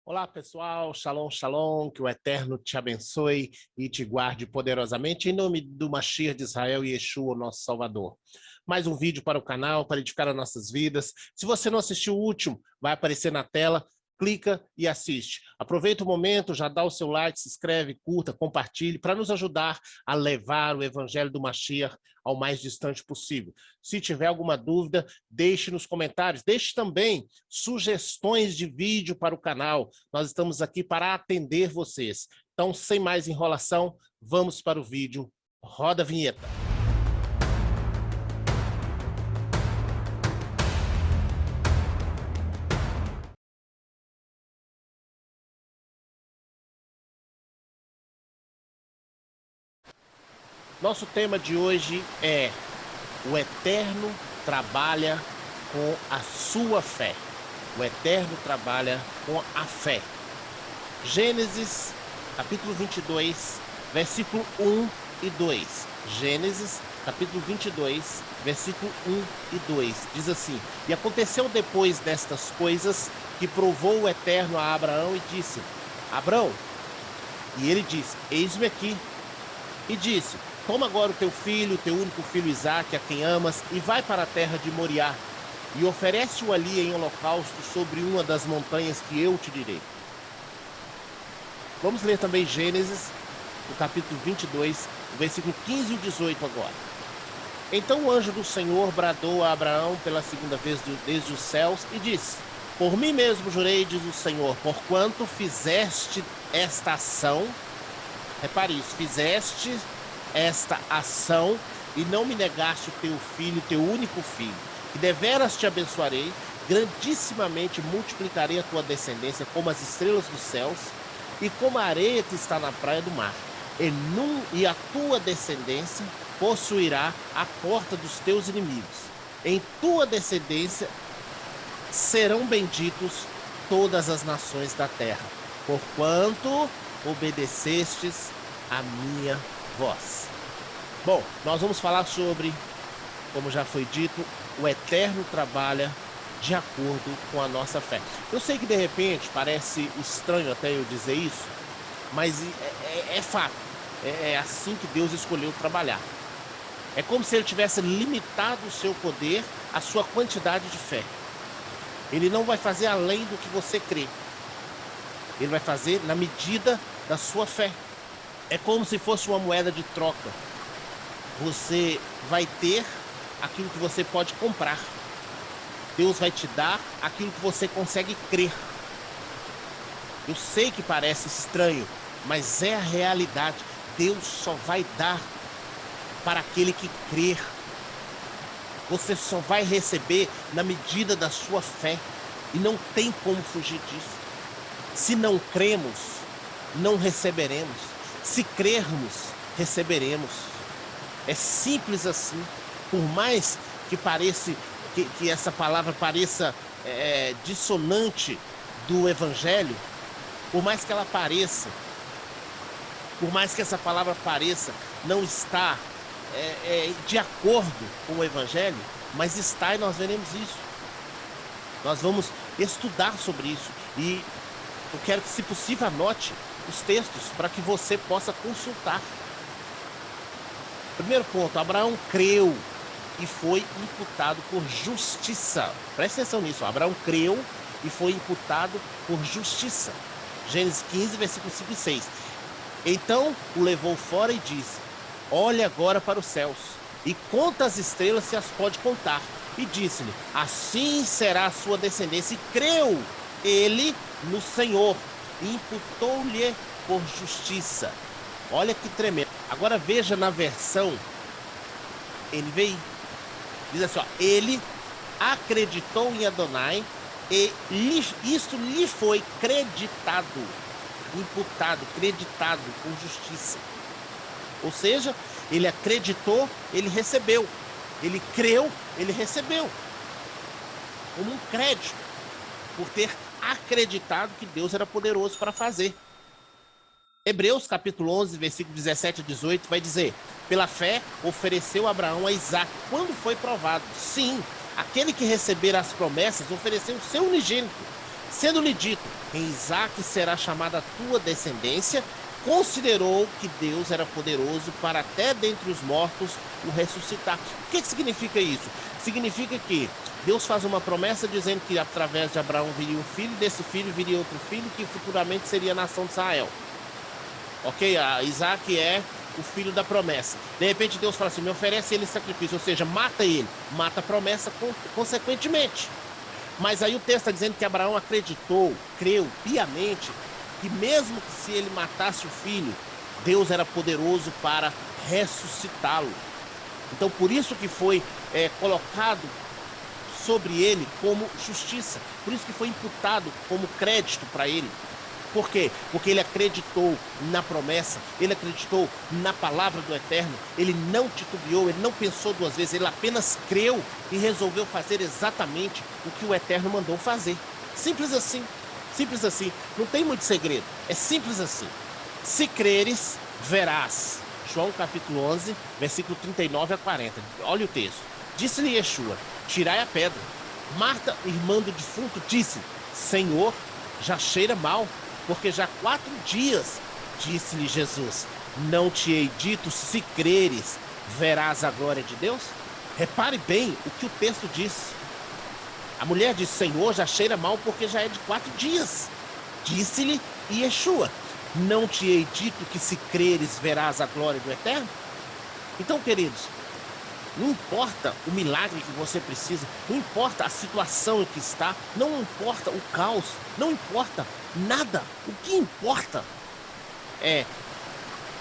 Olá, pessoal. Shalom, shalom. Que o Eterno te abençoe e te guarde poderosamente. Em nome do Mashiach de Israel e Yeshua, nosso Salvador. Mais um vídeo para o canal, para edificar as nossas vidas. Se você não assistiu o último, vai aparecer na tela. Clica e assiste. Aproveita o momento, já dá o seu like, se inscreve, curta, compartilhe, para nos ajudar a levar o Evangelho do Mashiach ao mais distante possível. Se tiver alguma dúvida, deixe nos comentários. Deixe também sugestões de vídeo para o canal. Nós estamos aqui para atender vocês. Então, sem mais enrolação, vamos para o vídeo. Roda a vinheta. Nosso tema de hoje é: o Eterno trabalha com a sua fé. O Eterno trabalha com a fé. Gênesis, capítulo 22, versículo 1 e 2. Gênesis, capítulo 22, versículo 1 e 2. Diz assim: E aconteceu depois destas coisas que provou o Eterno a Abraão e disse: Abraão, e ele disse: Eis-me aqui. E disse: Toma agora o teu filho, o teu único filho Isaque, a quem amas, e vai para a terra de Moriá, e oferece-o ali em holocausto sobre uma das montanhas que eu te direi. Vamos ler também Gênesis, no capítulo 22, versículo 15 e 18 agora. Então o anjo do Senhor bradou a Abraão pela segunda vez desde os céus e disse: Por mim mesmo jurei, diz o Senhor, porquanto fizeste esta ação, repare isso, fizeste esta ação e não me negaste o teu filho, teu único filho, que deveras te abençoarei, grandissimamente multiplicarei a tua descendência como as estrelas dos céus e como a areia que está na praia do mar. E a tua descendência possuirá a porta dos teus inimigos. Em tua descendência serão benditos todas as nações da terra, porquanto obedecestes a minha voz. Bom, nós vamos falar sobre, como já foi dito, o Eterno trabalha de acordo com a nossa fé. Eu sei que de repente parece estranho até eu dizer isso, mas é fato. É assim que Deus escolheu trabalhar. É como se ele tivesse limitado o seu poder à sua quantidade de fé. Ele não vai fazer além do que você crê. Ele vai fazer na medida da sua fé. É como se fosse uma moeda de troca. Você vai ter aquilo que você pode comprar. Deus vai te dar aquilo que você consegue crer. Eu sei que parece estranho, mas é a realidade. Deus só vai dar para aquele que crer. Você só vai receber na medida da sua fé. E não tem como fugir disso. Se não cremos, não receberemos. Se crermos, receberemos. É simples assim. Por mais que pareça que essa palavra pareça dissonante do Evangelho, por mais que ela pareça, por mais que essa palavra pareça não estar de acordo com o Evangelho, mas está, e nós veremos isso. Nós vamos estudar sobre isso. E eu quero que, se possível, anote os textos para que você possa consultar. Primeiro ponto: Abraão creu e foi imputado por justiça. Preste atenção nisso. Abraão creu e foi imputado por justiça. Gênesis 15, versículos 5 e 6. Então o levou fora e disse: Olha agora para os céus e conta as estrelas, se as pode contar. E disse-lhe: Assim será a sua descendência. E creu ele no Senhor e imputou-lhe por justiça. Olha que tremendo. Agora veja na versão NVI. Diz assim, ó: Ele acreditou em Adonai e isto lhe foi creditado, imputado, creditado com justiça. Ou seja, ele acreditou, ele recebeu. Ele creu, ele recebeu. Como um crédito, por ter acreditado que Deus era poderoso para fazer. Hebreus capítulo 11, versículo 17 a 18 vai dizer: Pela fé ofereceu Abraão a Isaque quando foi provado. Sim, aquele que receber as promessas ofereceu o seu unigênito, Sendo-lhe dito, em Isaque será chamada a tua descendência, considerou que Deus era poderoso para até dentre os mortos o ressuscitar. O que significa isso? Significa que Deus faz uma promessa dizendo que através de Abraão viria um filho, desse filho viria outro filho, que futuramente seria a nação de Israel. Ok? Isaac é o filho da promessa. De repente Deus fala assim, me oferece ele em sacrifício, ou seja, mata ele, mata a promessa consequentemente. Mas aí o texto está dizendo que Abraão acreditou, creu piamente, que mesmo que se ele matasse o filho, Deus era poderoso para ressuscitá-lo. Então por isso que foi colocado sobre ele como justiça, por isso que foi imputado como crédito para ele. Por quê? Porque ele acreditou na promessa, ele acreditou na palavra do Eterno, ele não titubeou, ele não pensou duas vezes, ele apenas creu e resolveu fazer exatamente o que o Eterno mandou fazer. Simples assim, simples assim, não tem muito segredo, é simples assim. Se creres, verás. João capítulo 11, versículo 39 a 40. Olha o texto. Disse-lhe Yeshua, tirai a pedra. Marta, irmã do defunto, disse, Senhor, já cheira mal, porque já 4 dias, disse-lhe Jesus, não te hei dito, se creres, verás a glória de Deus? Repare bem o que o texto diz. A mulher disse, Senhor, já cheira mal, porque já é de 4 dias. Disse-lhe Yeshua, não te hei dito que se creres, verás a glória do Eterno? Então, queridos, não importa o milagre que você precisa, não importa a situação em que está, não importa o caos, não importa nada. O que importa é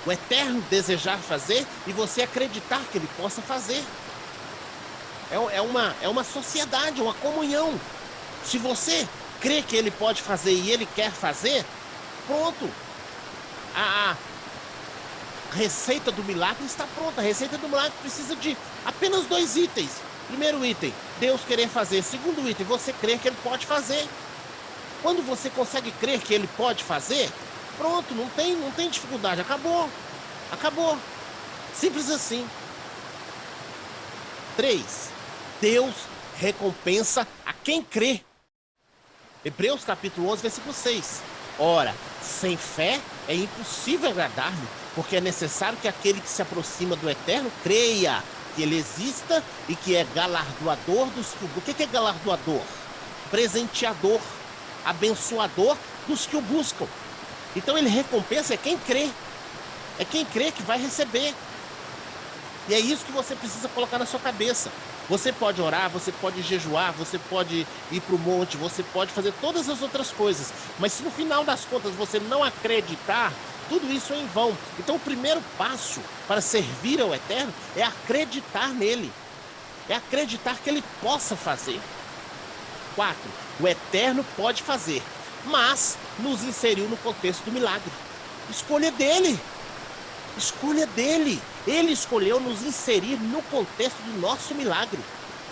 o Eterno desejar fazer e você acreditar que ele possa fazer. É uma sociedade, uma comunhão. Se você crê que ele pode fazer e ele quer fazer, pronto. A receita do milagre está pronta. A receita do milagre precisa de apenas 2 itens. Primeiro item, Deus querer fazer. Segundo item, você crer que ele pode fazer. Quando você consegue crer que ele pode fazer, pronto, não tem dificuldade. Acabou. Acabou. Simples assim. 3. Deus recompensa a quem crê. Hebreus capítulo 11, versículo 6. Ora, sem fé é impossível agradar-lhe, porque é necessário que aquele que se aproxima do Eterno creia que ele exista e que é galardoador dos que o... O que é galardoador? Presenteador, abençoador dos que o buscam. Então ele recompensa quem crê. É quem crê que vai receber. E é isso que você precisa colocar na sua cabeça. Você pode orar, você pode jejuar, você pode ir para o monte, você pode fazer todas as outras coisas. Mas se no final das contas você não acreditar, tudo isso é em vão. Então o primeiro passo para servir ao Eterno é acreditar nele. É acreditar que ele possa fazer. 4. O Eterno pode fazer, mas nos inseriu no contexto do milagre. Escolha dele. Escolha dele. Ele escolheu nos inserir no contexto do nosso milagre.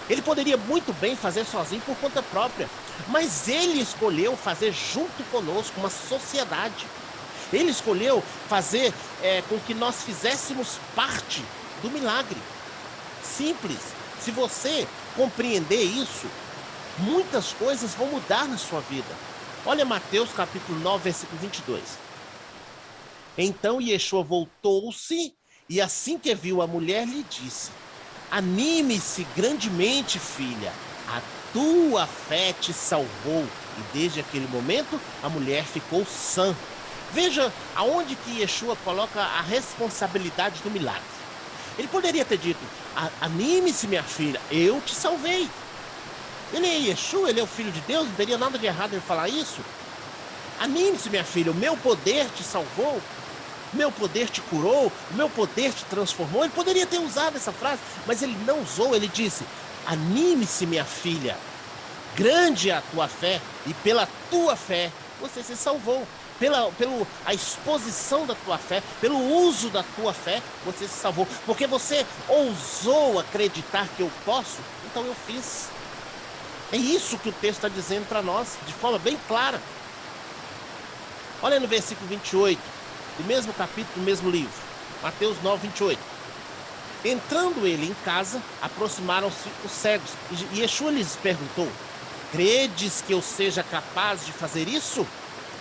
Ele poderia muito bem fazer sozinho por conta própria, mas ele escolheu fazer junto conosco, uma sociedade. Ele escolheu fazer com que nós fizéssemos parte do milagre. Simples. Se você compreender isso, muitas coisas vão mudar na sua vida. Olha Mateus capítulo 9, versículo 22. Então Yeshua voltou-se e assim que viu a mulher lhe disse, anime-se grandemente, filha, a tua fé te salvou. E desde aquele momento a mulher ficou sã. Veja aonde que Yeshua coloca a responsabilidade do milagre. Ele poderia ter dito, anime-se minha filha, eu te salvei. Ele é Yeshua, ele é o Filho de Deus, não teria nada de errado em falar isso. Anime-se minha filha, o meu poder te salvou. O meu poder te curou, o meu poder te transformou. Ele poderia ter usado essa frase, mas ele não usou. Ele disse, anime-se minha filha, grande é a tua fé e pela tua fé você se salvou. Pela exposição da tua fé, pelo uso da tua fé, você se salvou. Porque você ousou acreditar que eu posso, então eu fiz. É isso que o texto está dizendo para nós, de forma bem clara. Olha no versículo 28, do mesmo capítulo, do mesmo livro, Mateus 9, 28. Entrando ele em casa, aproximaram-se os cegos, e Yeshua lhes perguntou, credes que eu seja capaz de fazer isso?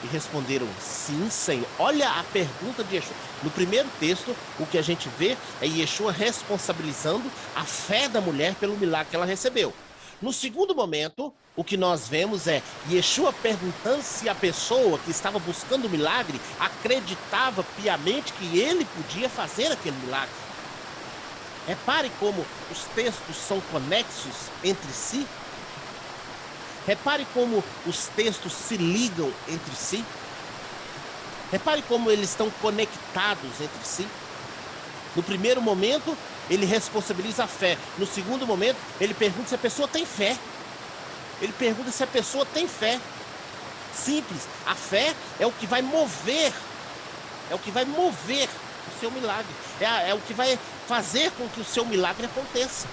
E responderam, sim, Senhor. Olha a pergunta de Yeshua. No primeiro texto, o que a gente vê é Yeshua responsabilizando a fé da mulher pelo milagre que ela recebeu. No segundo momento, o que nós vemos é Yeshua perguntando se a pessoa que estava buscando o milagre acreditava piamente que ele podia fazer aquele milagre. Repare como os textos são conexos entre si. Repare como os textos se ligam entre si. Repare como eles estão conectados entre si. No primeiro momento, ele responsabiliza a fé. No segundo momento, ele pergunta se a pessoa tem fé. Ele pergunta se a pessoa tem fé. Simples. A fé é o que vai mover. É o que vai mover o seu milagre. É o que vai fazer com que o seu milagre aconteça.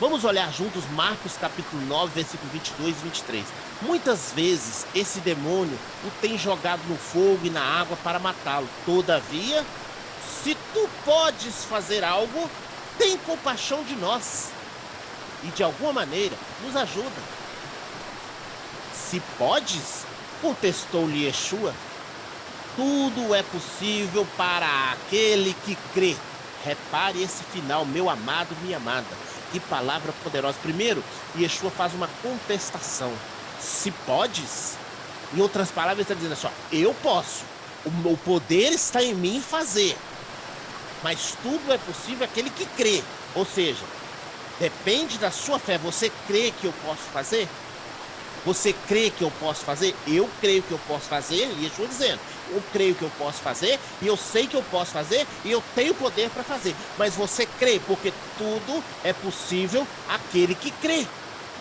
Vamos olhar juntos Marcos capítulo 9, versículo 22 e 23. Muitas vezes esse demônio o tem jogado no fogo e na água para matá-lo. Todavia, se tu podes fazer algo, tem compaixão de nós. E de alguma maneira nos ajuda. Se podes, contestou-lhe Yeshua, tudo é possível para aquele que crê. Repare esse final, meu amado, minha amada. Que palavra poderosa. Primeiro, Yeshua faz uma contestação. Se podes, em outras palavras, ele está dizendo assim, ó, eu posso. O poder está em mim fazer. Mas tudo é possível aquele que crê. Ou seja, depende da sua fé. Você crê que eu posso fazer? Você crê que eu posso fazer? Eu creio que eu posso fazer. E Yeshua dizendo, eu creio que eu posso fazer, e eu sei que eu posso fazer, e eu tenho poder para fazer. Mas você crê, porque tudo é possível àquele que crê.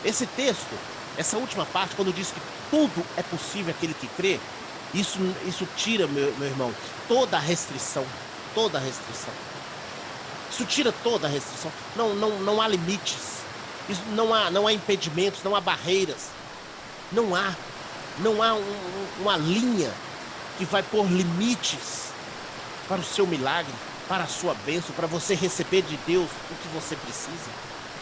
Esse texto, essa última parte, quando diz que tudo é possível àquele que crê, isso tira, meu irmão, toda a restrição. Toda a restrição. Isso tira toda a restrição. Não há limites. Isso, não há impedimentos, não há barreiras. Não há uma linha que vai pôr limites para o seu milagre, para a sua bênção, para você receber de Deus o que você precisa.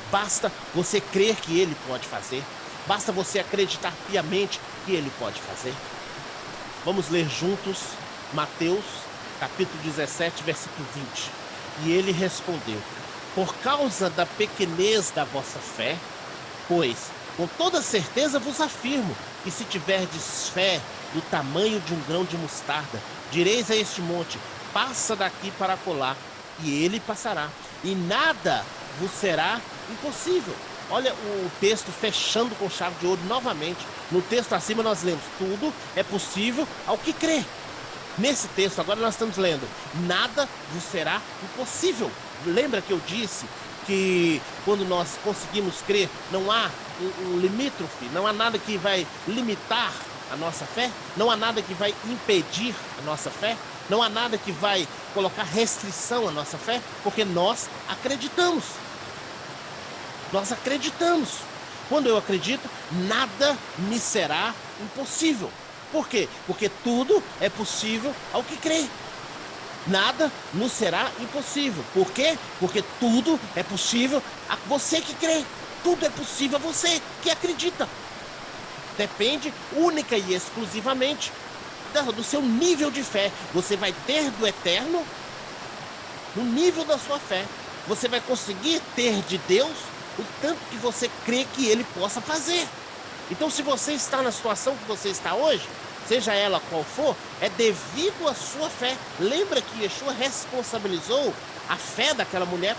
Basta você crer que Ele pode fazer. Basta você acreditar piamente que Ele pode fazer. Vamos ler juntos Mateus, capítulo 17, versículo 20. E ele respondeu, por causa da pequenez da vossa fé, pois, com toda certeza vos afirmo, que se tiverdes fé do tamanho de um grão de mostarda, direis a este monte, passa daqui para acolá, e ele passará, e nada vos será impossível. Olha o texto fechando com chave de ouro novamente. No texto acima nós lemos, tudo é possível ao que crê. Nesse texto agora nós estamos lendo, nada vos será impossível. Lembra que eu disse que quando nós conseguimos crer, não há um limítrofe, não há nada que vai limitar a nossa fé, não há nada que vai impedir a nossa fé, não há nada que vai colocar restrição à nossa fé, porque nós acreditamos. Nós acreditamos. Quando eu acredito, nada me será impossível. Por quê? Porque tudo é possível ao que crê. Nada nos será impossível. Por quê? Porque tudo é possível a você que crê. Tudo é possível a você que acredita. Depende única e exclusivamente do seu nível de fé. Você vai ter do eterno no nível da sua fé. Você vai conseguir ter de Deus o tanto que você crê que Ele possa fazer. Então, se você está na situação que você está hoje, seja ela qual for, é devido à sua fé. Lembra que Yeshua responsabilizou a fé daquela mulher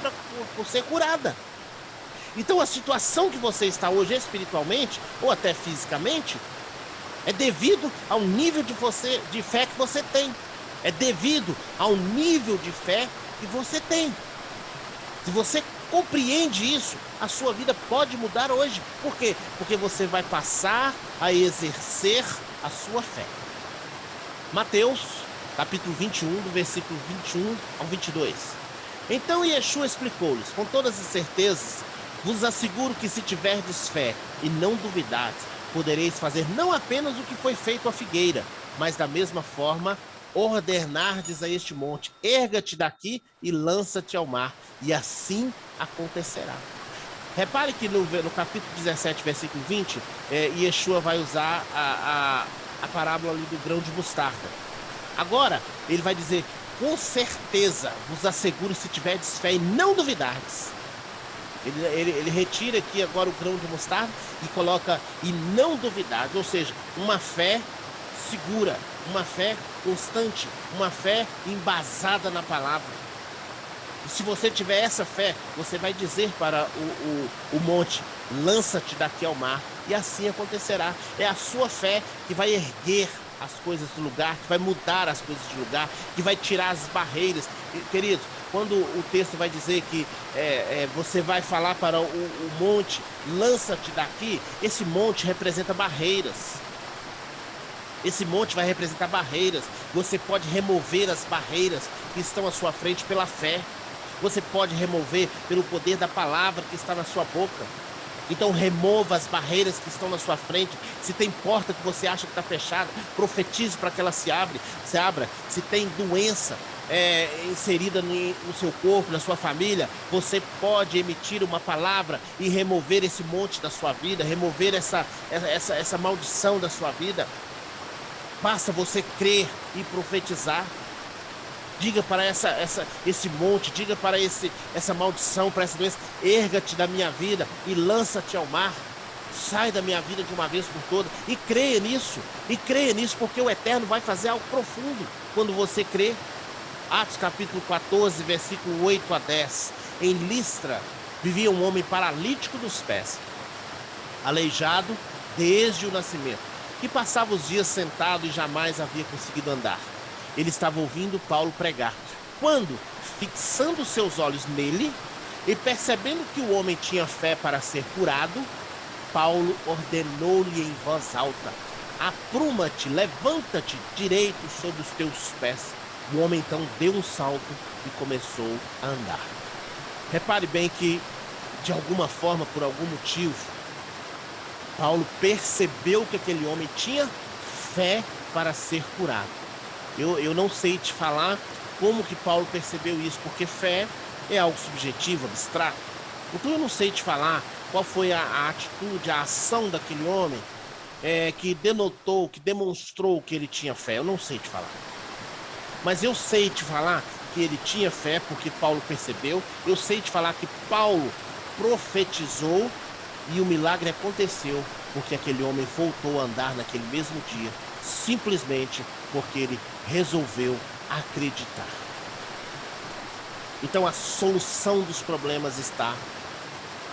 por ser curada. Então, a situação que você está hoje espiritualmente, ou até fisicamente, é devido ao nível de fé que você tem. É devido ao nível de fé que você tem. Se você compreende isso, a sua vida pode mudar hoje. Por quê? Porque você vai passar a exercer a sua fé. Mateus, capítulo 21, do versículo 21 ao 22. Então Yeshua explicou-lhes, com todas as certezas, vos asseguro que se tiverdes fé e não duvidardes, podereis fazer não apenas o que foi feito à figueira, mas da mesma forma ordenardes a este monte, erga-te daqui e lança-te ao mar, e assim acontecerá. Repare que no capítulo 17, versículo 20, Yeshua vai usar a parábola ali do grão de mostarda. Agora, ele vai dizer, com certeza, vos asseguro, se tiverdes fé e não duvidardes. Ele retira aqui agora o grão de mostarda e coloca e não duvidardes, ou seja, uma fé segura, uma fé constante, uma fé embasada na palavra. E se você tiver essa fé, você vai dizer para o monte, lança-te daqui ao mar, e assim acontecerá. É a sua fé que vai erguer as coisas do lugar, que vai mudar as coisas de lugar, que vai tirar as barreiras. E, queridos, quando o texto vai dizer que você vai falar para o monte, lança-te daqui, esse monte representa barreiras. Esse monte vai representar barreiras. Você pode remover as barreiras que estão à sua frente pela fé. Você pode remover pelo poder da palavra que está na sua boca. Então remova as barreiras que estão na sua frente. Se tem porta que você acha que está fechada, profetize para que ela se abra. Se tem doença inserida no seu corpo, na sua família, você pode emitir uma palavra e remover esse monte da sua vida, remover essa maldição da sua vida. Basta você crer e profetizar. Diga para esse monte, diga para essa maldição, para essa doença, erga-te da minha vida e lança-te ao mar. Sai da minha vida de uma vez por todas e creia nisso, porque o Eterno vai fazer algo profundo quando você crê. Atos capítulo 14, versículo 8 a 10. Em Listra vivia um homem paralítico dos pés, aleijado desde o nascimento, que passava os dias sentado e jamais havia conseguido andar. Ele estava ouvindo Paulo pregar, quando, fixando seus olhos nele e percebendo que o homem tinha fé para ser curado, Paulo ordenou-lhe em voz alta: apruma-te, levanta-te direito sobre os teus pés. O homem então deu um salto e começou a andar. Repare bem que, de alguma forma, por algum motivo, Paulo percebeu que aquele homem tinha fé para ser curado. Eu não sei te falar como que Paulo percebeu isso, porque fé é algo subjetivo, abstrato. Então eu não sei te falar qual foi a atitude, a ação daquele homem que denotou, que demonstrou que ele tinha fé. Eu não sei te falar. Mas eu sei te falar que ele tinha fé porque Paulo percebeu. Eu sei te falar que Paulo profetizou e o milagre aconteceu porque aquele homem voltou a andar naquele mesmo dia, simplesmente porque ele resolveu acreditar. Então a solução dos problemas está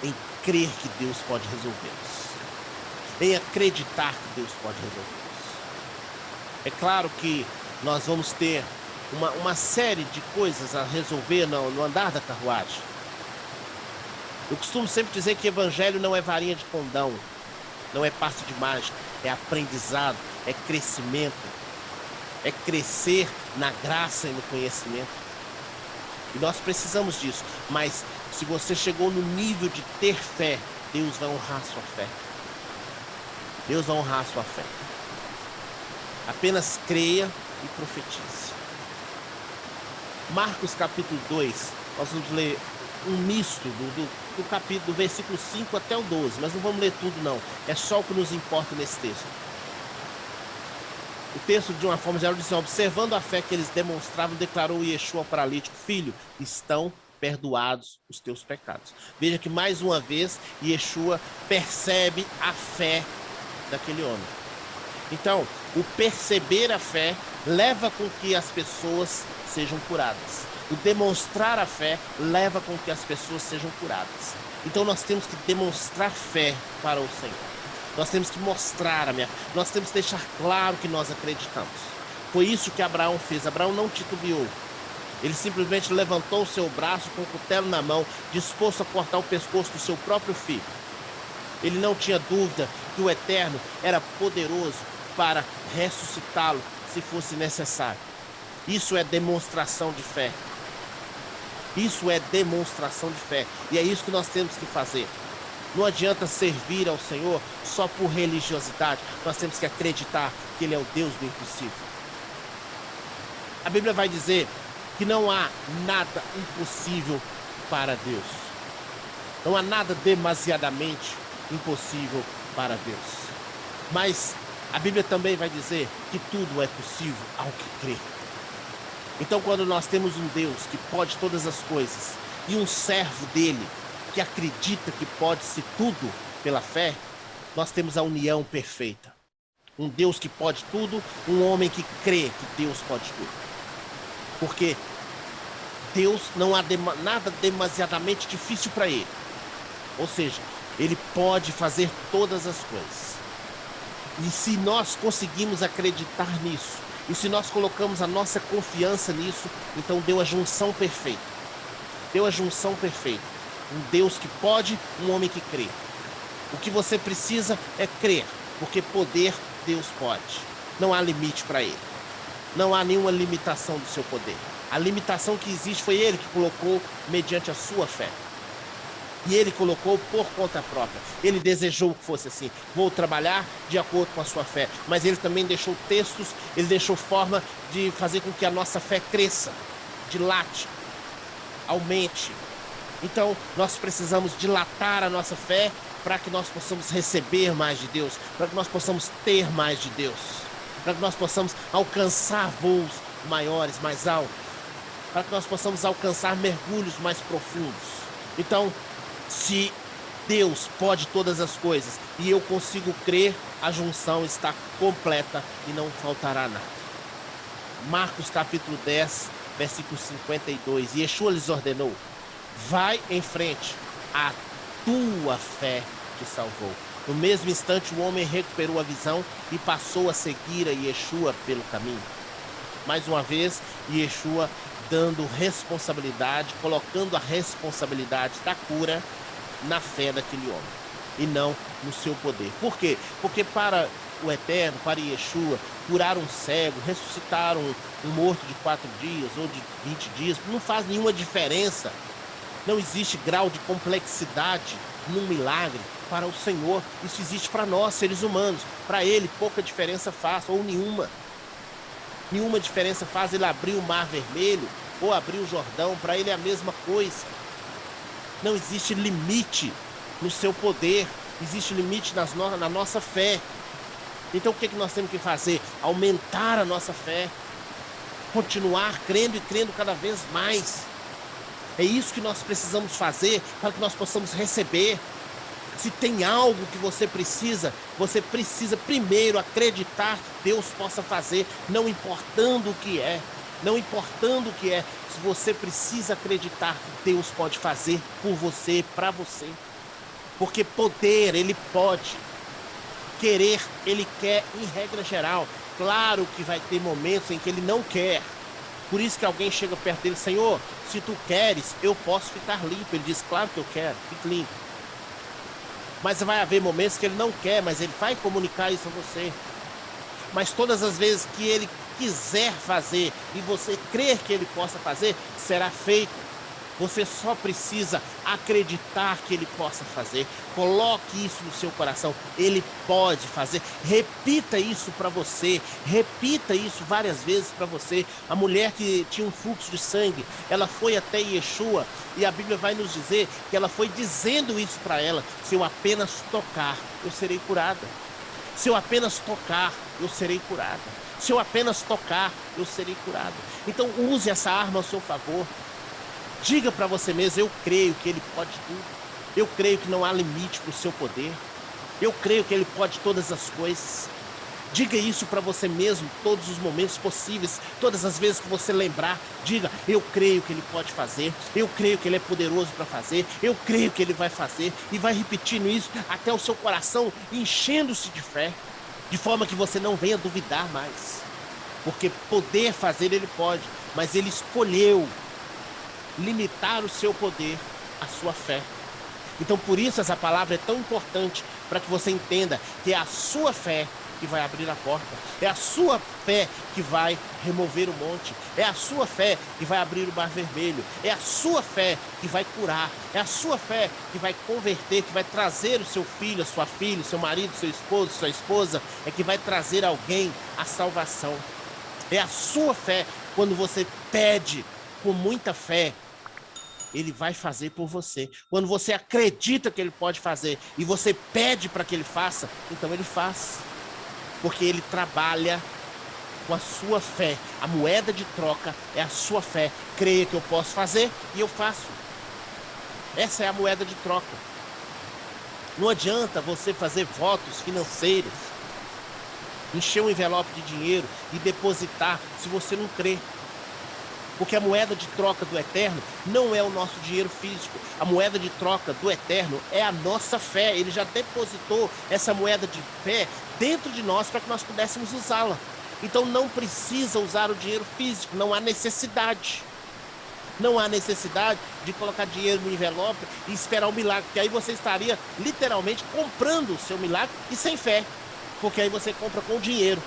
em crer que Deus pode resolvê-los, em acreditar que Deus pode resolvê-los. É claro que nós vamos ter uma série de coisas a resolver no andar da carruagem. Eu costumo sempre dizer que evangelho não é varinha de condão, não é passe de mágica, é aprendizado, é crescimento, é crescer na graça e no conhecimento. E nós precisamos disso. Mas se você chegou no nível de ter fé, Deus vai honrar a sua fé. Deus vai honrar a sua fé. Apenas creia e profetize. Marcos capítulo 2, nós vamos ler um misto do capítulo, do versículo 5 até o 12, mas não vamos ler tudo não, é só o que nos importa nesse texto. O texto, de uma forma geral, diz assim: observando a fé que eles demonstravam, declarou Yeshua ao paralítico: filho, estão perdoados os teus pecados. Veja que mais uma vez Yeshua percebe a fé daquele homem. Então, o perceber a fé leva com que as pessoas sejam curadas. O demonstrar a fé leva com que as pessoas sejam curadas. Então nós temos que demonstrar fé para o Senhor. Nós temos que mostrar nós temos que deixar claro que nós acreditamos. Foi isso que Abraão fez. Abraão não titubeou. Ele simplesmente levantou o seu braço com o cutelo na mão, disposto a cortar o pescoço do seu próprio filho. Ele não tinha dúvida que o Eterno era poderoso para ressuscitá-lo se fosse necessário. Isso é demonstração de fé. Isso é demonstração de fé. E é isso que nós temos que fazer. Não adianta servir ao Senhor só por religiosidade. Nós temos que acreditar que Ele é o Deus do impossível. A Bíblia vai dizer que não há nada impossível para Deus. Não há nada demasiadamente impossível para Deus. Mas a Bíblia também vai dizer que tudo é possível ao que crê. Então, quando nós temos um Deus que pode todas as coisas e um servo dele que acredita que pode-se tudo pela fé, nós temos a união perfeita. Um Deus que pode tudo, um homem que crê que Deus pode tudo. Porque Deus não há nada demasiadamente difícil para ele. Ou seja, ele pode fazer todas as coisas. E se nós conseguimos acreditar nisso, e se nós colocamos a nossa confiança nisso, então deu a junção perfeita. Deu a junção perfeita. Um Deus que pode, um homem que crê. O que você precisa é crer, porque poder Deus pode. Não há limite para ele. Não há nenhuma limitação do seu poder. A limitação que existe foi ele que colocou mediante a sua fé. E ele colocou por conta própria. Ele desejou que fosse assim. Vou trabalhar de acordo com a sua fé. Mas ele também deixou textos, ele deixou forma de fazer com que a nossa fé cresça, dilate, aumente. Então, nós precisamos dilatar a nossa fé para que nós possamos receber mais de Deus, para que nós possamos ter mais de Deus, para que nós possamos alcançar voos maiores, mais altos, para que nós possamos alcançar mergulhos mais profundos. Então, se Deus pode todas as coisas e eu consigo crer, a junção está completa e não faltará nada. Marcos capítulo 10, versículo 52. E Yeshua lhes ordenou: vai em frente, a tua fé te salvou. No mesmo instante, o homem recuperou a visão e passou a seguir a Yeshua pelo caminho. Mais uma vez, Yeshua dando responsabilidade, colocando a responsabilidade da cura na fé daquele homem e não no seu poder. Por quê? Porque para o Eterno, para Yeshua, curar um cego, ressuscitar um morto de 4 dias ou de 20 dias, não faz nenhuma diferença. Não existe grau de complexidade num milagre para o Senhor. Isso existe para nós, seres humanos. Para ele, pouca diferença faz, ou nenhuma. Nenhuma diferença faz ele abrir o Mar Vermelho ou abrir o Jordão. Para ele é a mesma coisa. Não existe limite no seu poder. Existe limite na nossa fé. Então o que nós temos que fazer? Aumentar a nossa fé. Continuar crendo e crendo cada vez mais. É isso que nós precisamos fazer para que nós possamos receber. Se tem algo que você precisa primeiro acreditar que Deus possa fazer, não importando o que é. Não importando o que é, se você precisa acreditar que Deus pode fazer por você, para você. Porque poder, ele pode. Querer, ele quer em regra geral. Claro que vai ter momentos em que ele não quer. Por isso que alguém chega perto dele: Senhor, se tu queres, eu posso ficar limpo. Ele diz: claro que eu quero, fique limpo. Mas vai haver momentos que ele não quer, mas ele vai comunicar isso a você. Mas todas as vezes que ele quiser fazer e você crer que ele possa fazer, será feito. Você só precisa acreditar que ele possa fazer. Coloque isso no seu coração. Ele pode fazer. Repita isso para você. Repita isso várias vezes para você. A mulher que tinha um fluxo de sangue, ela foi até Yeshua e a Bíblia vai nos dizer que ela foi dizendo isso para ela: se eu apenas tocar, eu serei curada. Se eu apenas tocar, eu serei curada. Se eu apenas tocar, eu serei curada. Então use essa arma ao seu favor. Diga para você mesmo: eu creio que ele pode tudo. Eu creio que não há limite para o seu poder. Eu creio que ele pode todas as coisas. Diga isso para você mesmo todos os momentos possíveis. Todas as vezes que você lembrar, diga: eu creio que ele pode fazer. Eu creio que ele é poderoso para fazer. Eu creio que ele vai fazer. E vai repetindo isso até o seu coração enchendo-se de fé, de forma que você não venha duvidar mais. Porque poder fazer ele pode, mas ele escolheu limitar o seu poder à sua fé. Então por isso essa palavra é tão importante, para que você entenda que é a sua fé que vai abrir a porta, é a sua fé que vai remover o monte, é a sua fé que vai abrir o Mar Vermelho, é a sua fé que vai curar, é a sua fé que vai converter, que vai trazer o seu filho, a sua filha, o seu marido, seu esposo, sua esposa, é que vai trazer alguém à salvação. É a sua fé. Quando você pede com muita fé, ele vai fazer por você. Quando você acredita que ele pode fazer e você pede para que ele faça, então ele faz. Porque ele trabalha com a sua fé. A moeda de troca é a sua fé. Creia que eu posso fazer e eu faço. Essa é a moeda de troca. Não adianta você fazer votos financeiros, encher um envelope de dinheiro e depositar se você não crê. Porque a moeda de troca do eterno não é o nosso dinheiro físico. A moeda de troca do eterno é a nossa fé. Ele já depositou essa moeda de fé dentro de nós para que nós pudéssemos usá-la. Então não precisa usar o dinheiro físico, não há necessidade. Não há necessidade de colocar dinheiro no envelope e esperar um milagre, porque aí você estaria literalmente comprando o seu milagre e sem fé, porque aí você compra com dinheiro.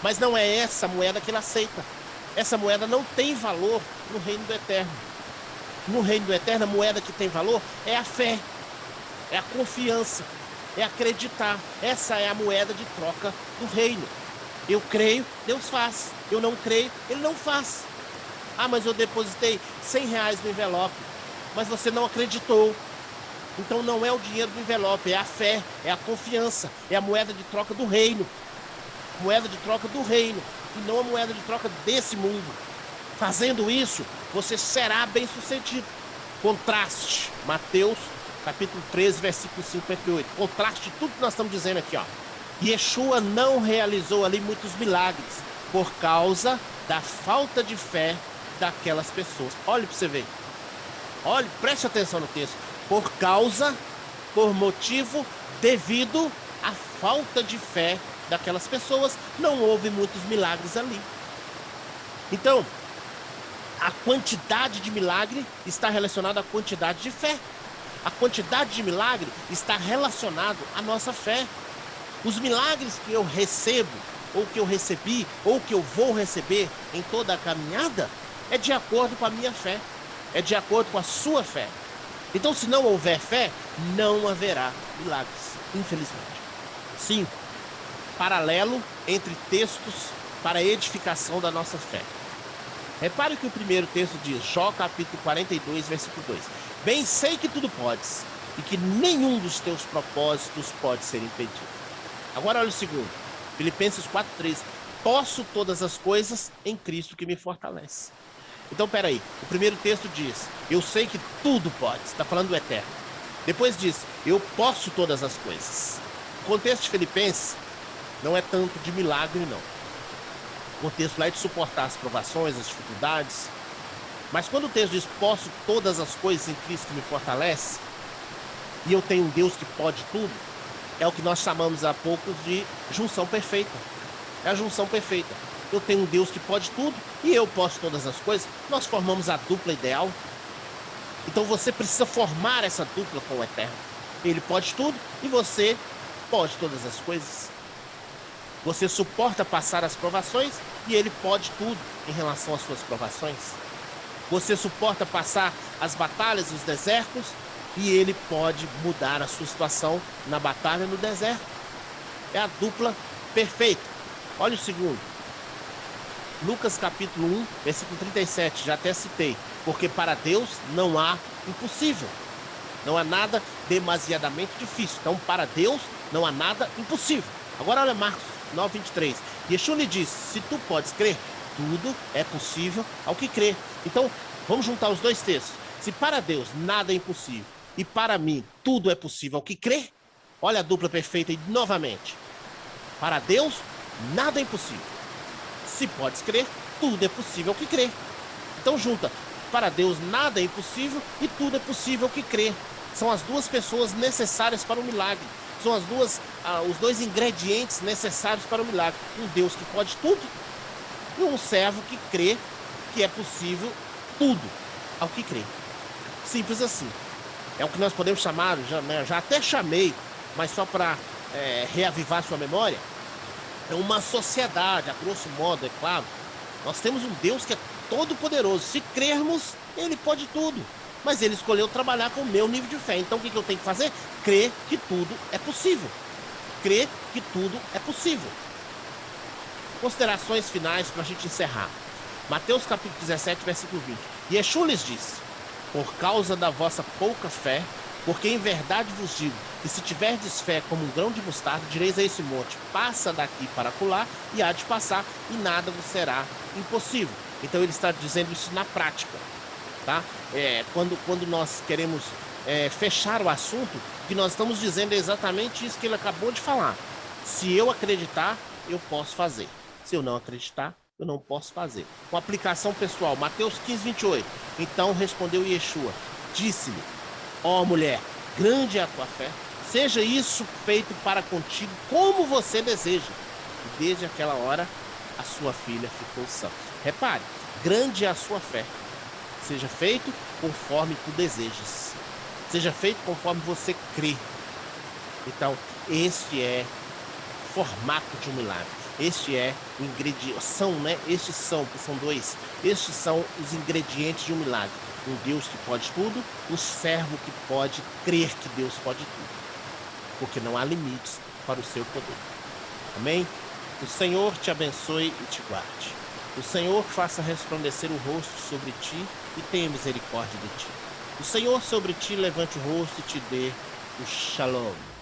Mas não é essa moeda que ele aceita. Essa moeda não tem valor no reino do eterno. No reino do eterno, a moeda que tem valor é a fé, é a confiança, é acreditar. Essa é a moeda de troca do reino. Eu creio, Deus faz. Eu não creio, Ele não faz. Ah, mas eu depositei R$100 no envelope, mas você não acreditou. Então não é o dinheiro do envelope, é a fé, é a confiança, é a moeda de troca do reino. Moeda de troca do reino, e não a moeda de troca desse mundo. Fazendo isso, você será bem sucedido. Contraste, Mateus capítulo 13, versículo 58. Contraste de tudo que nós estamos dizendo aqui, ó. Yeshua não realizou ali muitos milagres por causa da falta de fé daquelas pessoas. Olhe para você ver. Olhe, preste atenção no texto. Por motivo devido à falta de fé daquelas pessoas, não houve muitos milagres ali. Então, a quantidade de milagre está relacionada à quantidade de fé. A quantidade de milagre está relacionado à nossa fé. Os milagres que eu recebo, ou que eu recebi, ou que eu vou receber em toda a caminhada, é de acordo com a minha fé, é de acordo com a sua fé. Então, se não houver fé, não haverá milagres, infelizmente. 5. Paralelo entre textos para a edificação da nossa fé. Repare que o primeiro texto diz, Jó capítulo 42, versículo 2. Bem sei que tudo podes, e que nenhum dos teus propósitos pode ser impedido. Agora olha o segundo, Filipenses 4,13. Posso todas as coisas em Cristo que me fortalece. Então, peraí, o primeiro texto diz, eu sei que tudo pode, está falando do eterno. Depois diz, eu posso todas as coisas. O contexto de Filipenses não é tanto de milagre, não. O contexto lá é de suportar as provações, as dificuldades. Mas quando o texto diz, posso todas as coisas em Cristo que me fortalece, e eu tenho um Deus que pode tudo, é o que nós chamamos há pouco de junção perfeita. É a junção perfeita. Eu tenho um Deus que pode tudo e eu posso todas as coisas. Nós formamos a dupla ideal. Então você precisa formar essa dupla com o eterno. Ele pode tudo e você pode todas as coisas. Você suporta passar as provações e ele pode tudo em relação às suas provações. Você suporta passar as batalhas, os desertos, e ele pode mudar a sua situação na batalha no deserto. É a dupla perfeita. Olha o segundo. Lucas capítulo 1, versículo 37, já até citei. Porque para Deus não há impossível. Não há nada demasiadamente difícil. Então, para Deus não há nada impossível. Agora olha Marcos 9, 23. Yeshua lhe disse, se tu podes crer, tudo é possível ao que crê. Então, vamos juntar os dois textos. Se para Deus nada é impossível, e para mim tudo é possível ao que crê, olha a dupla perfeita e novamente. Para Deus nada é impossível. Se podes crer, tudo é possível ao que crê. Então junta, para Deus nada é impossível e tudo é possível ao que crê. São as duas pessoas necessárias para o milagre. São os dois ingredientes necessários para o milagre. Um Deus que pode tudo e um servo que crê que é possível tudo ao que crê. Simples assim. É o que nós podemos chamar, já até chamei, mas só para reavivar sua memória, é uma sociedade, a grosso modo, é claro. Nós temos um Deus que é todo poderoso. Se crermos, ele pode tudo. Mas ele escolheu trabalhar com o meu nível de fé. Então o que eu tenho que fazer? Crer que tudo é possível. Crer que tudo é possível. Considerações finais para a gente encerrar. Mateus capítulo 17, versículo 20. Yeshua lhes disse, por causa da vossa pouca fé, porque em verdade vos digo que se tiverdes fé como um grão de mostarda, direis a esse monte, passa daqui para acolá, e há de passar, e nada vos será impossível. Então ele está dizendo isso na prática, tá? Quando nós queremos fechar o assunto, o que nós estamos dizendo é exatamente isso que ele acabou de falar. Se eu acreditar, eu posso fazer. Se eu não acreditar, eu não posso fazer. Com aplicação pessoal, Mateus 15, 28. Então respondeu Yeshua, disse-lhe, ó mulher, grande é a tua fé, seja isso feito para contigo como você deseja. E desde aquela hora, a sua filha ficou sã. Repare, grande é a sua fé. Seja feito conforme tu desejas. Seja feito conforme você crê. Então, este é o formato de um milagre. Este é o ingrediente. Estes são, que são dois. Estes são os ingredientes de um milagre. Um Deus que pode tudo, um servo que pode crer que Deus pode tudo. Porque não há limites para o seu poder. Amém? O Senhor te abençoe e te guarde. O Senhor faça resplandecer o rosto sobre ti e tenha misericórdia de ti. O Senhor sobre ti levante o rosto e te dê o shalom.